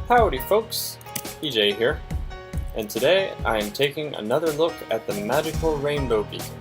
Howdy folks, EJ here, and today I am taking another look at the magical rainbow beacon.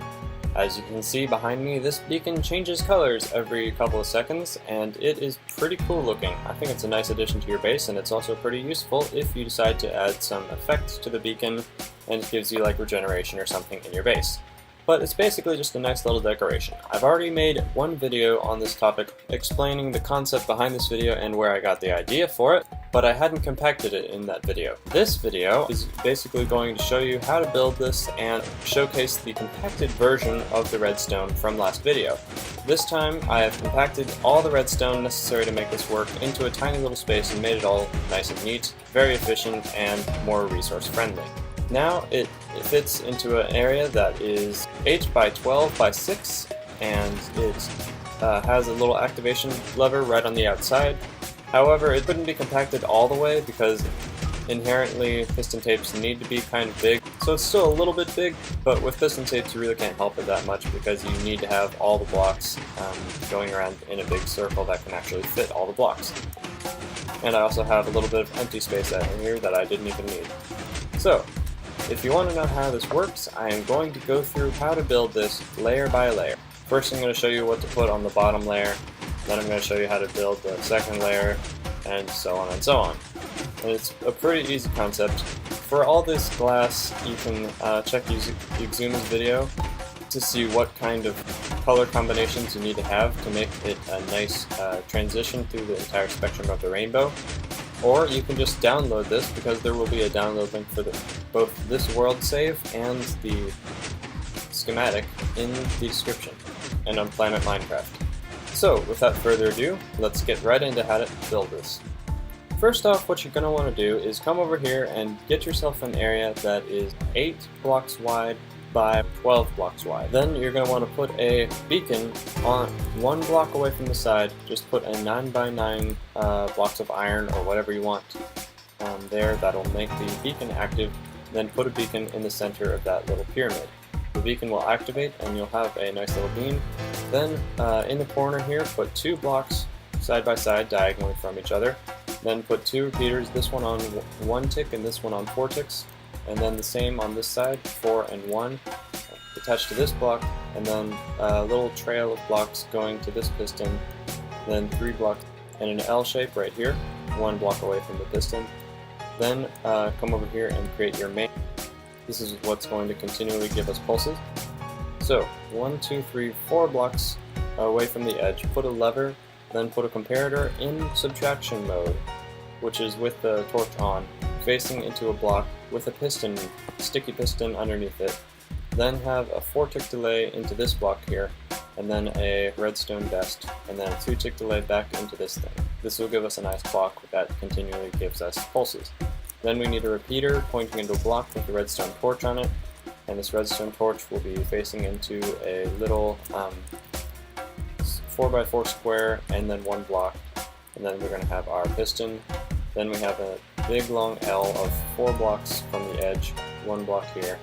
As you can see behind me, this beacon changes colors every couple of seconds, and it is pretty cool looking. I think it's a nice addition to your base, and it's also pretty useful if you decide to add some effects to the beacon, and it gives you like regeneration or something in your base. But it's basically just a nice little decoration. I've already made one video on this topic explaining the concept behind this video and where I got the idea for it, but I hadn't compacted it in that video. This video is basically going to show you how to build this and showcase the compacted version of the redstone from last video. This time I have compacted all the redstone necessary to make this work into a tiny little space and made it all nice and neat, very efficient, and more resource friendly. Now it fits into an area that is 8 by 12 by 6, and it has a little activation lever right on the outside. However, it couldn't be compacted all the way because inherently piston tapes need to be kind of big. So it's still a little bit big, but with piston tapes you really can't help it that much because you need to have all the blocks going around in a big circle that can actually fit all the blocks. And I also have a little bit of empty space out here that I didn't even need. So, if you want to know how this works, I am going to go through how to build this layer by layer. First I'm going to show you what to put on the bottom layer, then I'm going to show you how to build the second layer, and so on and so on. And it's a pretty easy concept. For all this glass, you can check Xisuma's video to see what kind of color combinations you need to have to make it a nice transition through the entire spectrum of the rainbow. Or you can just download this because there will be a download link for both this world save and the schematic in the description and on Planet Minecraft. So without further ado, let's get right into how to build this. First off, what you're going to want to do is come over here and get yourself an area that is 8 blocks wide by 12 blocks wide. Then you're going to want to put a beacon on 1 block away from the side. Just put a 9 by 9 blocks of iron or whatever you want there. That'll make the beacon active. Then put a beacon in the center of that little pyramid. The beacon will activate and you'll have a nice little beam. Then in the corner here, put 2 blocks side by side diagonally from each other. Then put 2 repeaters, this one on 1 tick and this one on 4 ticks. And then the same on this side, 4 and 1, attached to this block, and then a little trail of blocks going to this piston, then 3 blocks in an L shape right here, 1 block away from the piston. Then come over here and create your main. This is what's going to continually give us pulses. So 1, 2, 3, 4 blocks away from the edge, put a lever, then put a comparator in subtraction mode, which is with the torch on, facing into a block with a piston, sticky piston underneath it. Then have a 4 tick delay into this block here, and then a redstone vest, and then a 2 tick delay back into this thing. This will give us a nice block that continually gives us pulses. Then we need a repeater pointing into a block with a redstone torch on it, and this redstone torch will be facing into a little 4x4 square and then 1 block, and then we're going to have our piston. Then we have a big long L of 4 blocks from the edge, 1 block here,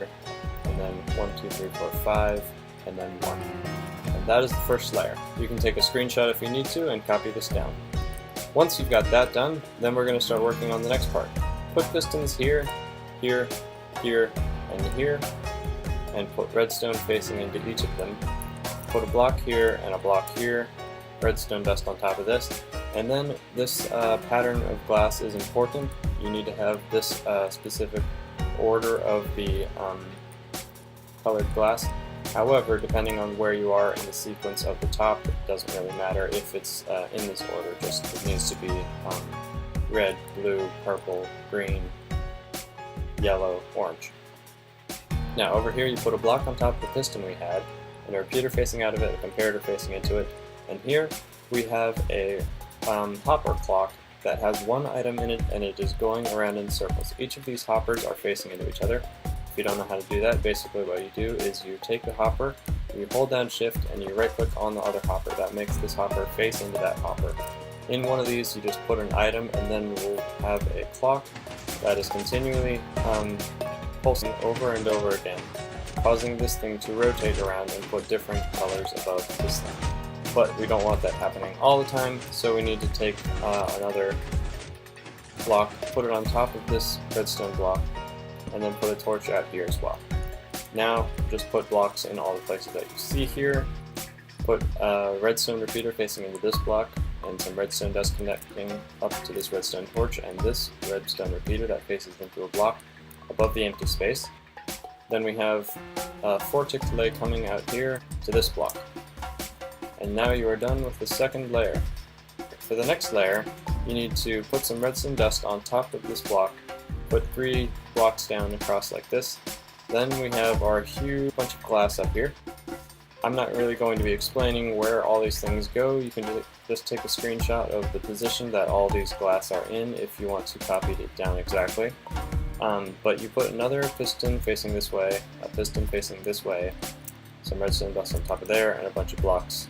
and then 1, 2, 3, 4, 5, and then 1. And that is the first layer. You can take a screenshot if you need to and copy this down. Once you've got that done, then we're going to start working on the next part. Put pistons here, here, here, and here, and put redstone facing into each of them. Put a block here and a block here, redstone dust on top of this. And then this pattern of glass is important. You need to have this specific order of the colored glass. However, depending on where you are in the sequence of the top, it doesn't really matter if it's in this order, just it needs to be red, blue, purple, green, yellow, orange. Now over here you put a block on top of the piston we had, and a repeater facing out of it, a comparator facing into it, and here we have a hopper clock that has 1 item in it and it is going around in circles. Each of these hoppers are facing into each other. If you don't know how to do that, basically what you do is you take the hopper, you hold down shift, and you right click on the other hopper. That makes this hopper face into that hopper. In one of these you just put an item and then we'll have a clock that is continually pulsing over and over again, causing this thing to rotate around and put different colors above this thing. But we don't want that happening all the time, so we need to take another block, put it on top of this redstone block, and then put a torch out here as well. Now just put blocks in all the places that you see here. Put a redstone repeater facing into this block, and some redstone dust connecting up to this redstone torch and this redstone repeater that faces into a block above the empty space. Then we have a 4-tick delay coming out here to this block. And now you are done with the second layer. For the next layer, you need to put some redstone dust on top of this block, put 3 blocks down across like this. Then we have our huge bunch of glass up here. I'm not really going to be explaining where all these things go. You can just take a screenshot of the position that all these glass are in if you want to copy it down exactly. But you put another piston facing this way, a piston facing this way, some redstone dust on top of there, and a bunch of blocks.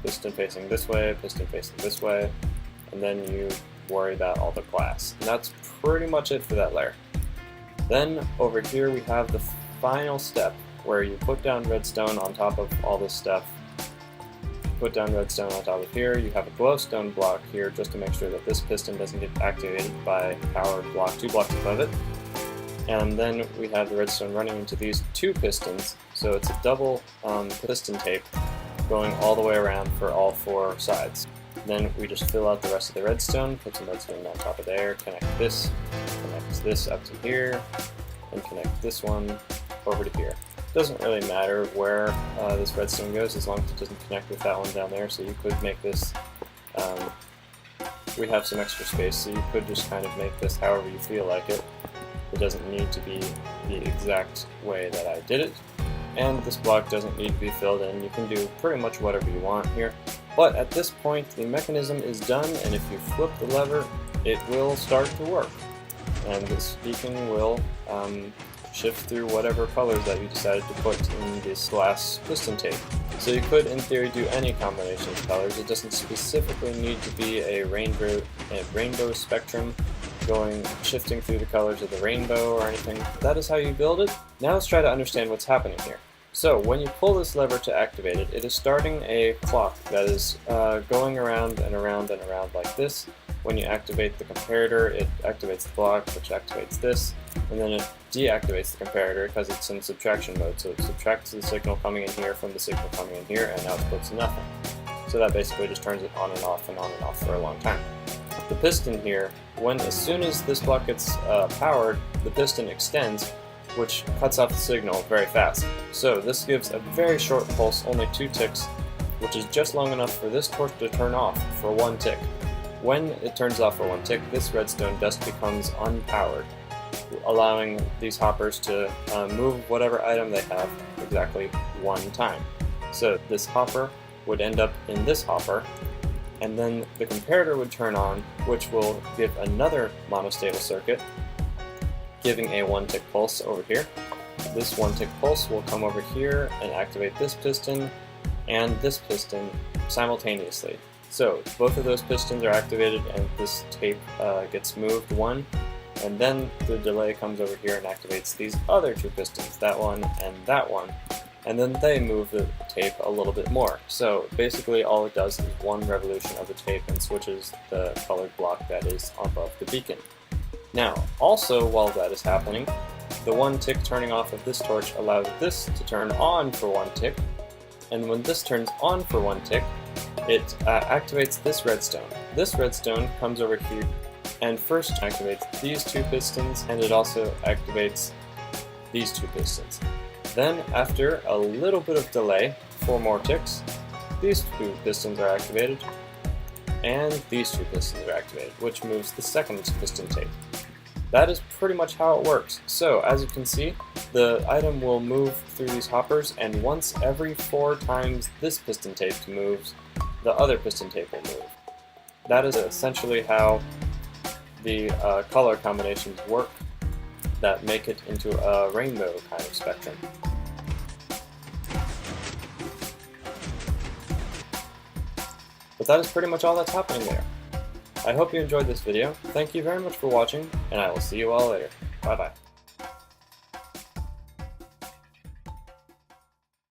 Piston facing this way, piston facing this way, and then you worry about all the glass. And that's pretty much it for that layer. Then over here we have the final step where you put down redstone on top of all this stuff. Put down redstone on top of here. You have a glowstone block here just to make sure that this piston doesn't get activated by power block 2 blocks above it. And then we have the redstone running into these 2 pistons, so it's a double piston tape going all the way around for all 4 sides. Then we just fill out the rest of the redstone, put some redstone on top of there, connect this up to here, and connect this one over to here. Doesn't really matter where this redstone goes as long as it doesn't connect with that one down there, so you could make this, we have some extra space, so you could just kind of make this however you feel like it. It doesn't need to be the exact way that I did it, and this block doesn't need to be filled in. You can do pretty much whatever you want here. But at this point, the mechanism is done, and if you flip the lever, it will start to work. And this beacon will shift through whatever colors that you decided to put in this glass piston tape. So you could, in theory, do any combination of colors. It doesn't specifically need to be a rainbow spectrum shifting through the colors of the rainbow or anything. That is how you build it. Now let's try to understand what's happening here. So when you pull this lever to activate it, it is starting a clock that is going around and around and around like this. When you activate the comparator, it activates the block, which activates this, and then it deactivates the comparator because it's in subtraction mode, so it subtracts the signal coming in here from the signal coming in here and outputs nothing. So that basically just turns it on and off and on and off for a long time. The piston here, as soon as this block gets powered, the piston extends, which cuts off the signal very fast. So this gives a very short pulse, only 2 ticks, which is just long enough for this torch to turn off for 1 tick. When it turns off for 1 tick, this redstone dust becomes unpowered, allowing these hoppers to move whatever item they have exactly 1 time. So this hopper would end up in this hopper, and then the comparator would turn on, which will give another monostable circuit, giving a 1-tick pulse over here. This 1-tick pulse will come over here and activate this piston and this piston simultaneously. So both of those pistons are activated and this tape gets moved 1, and then the delay comes over here and activates these other 2 pistons, that one and that one, and then they move the tape a little bit more. So basically all it does is 1 revolution of the tape and switches the colored block that is above the beacon. Now, also while that is happening, the 1 tick turning off of this torch allows this to turn on for 1 tick, and when this turns on for 1 tick, it activates this redstone. This redstone comes over here and first activates these 2 pistons, and it also activates these 2 pistons. Then, after a little bit of delay, 4 more ticks, these 2 pistons are activated, and these 2 pistons are activated, which moves the second piston tape. That is pretty much how it works. So, as you can see, the item will move through these hoppers, and once every 4 times this piston tape moves, the other piston tape will move. That is essentially how the color combinations work that make it into a rainbow kind of spectrum. But that is pretty much all that's happening there. I hope you enjoyed this video. Thank you very much for watching, and I will see you all later. Bye bye.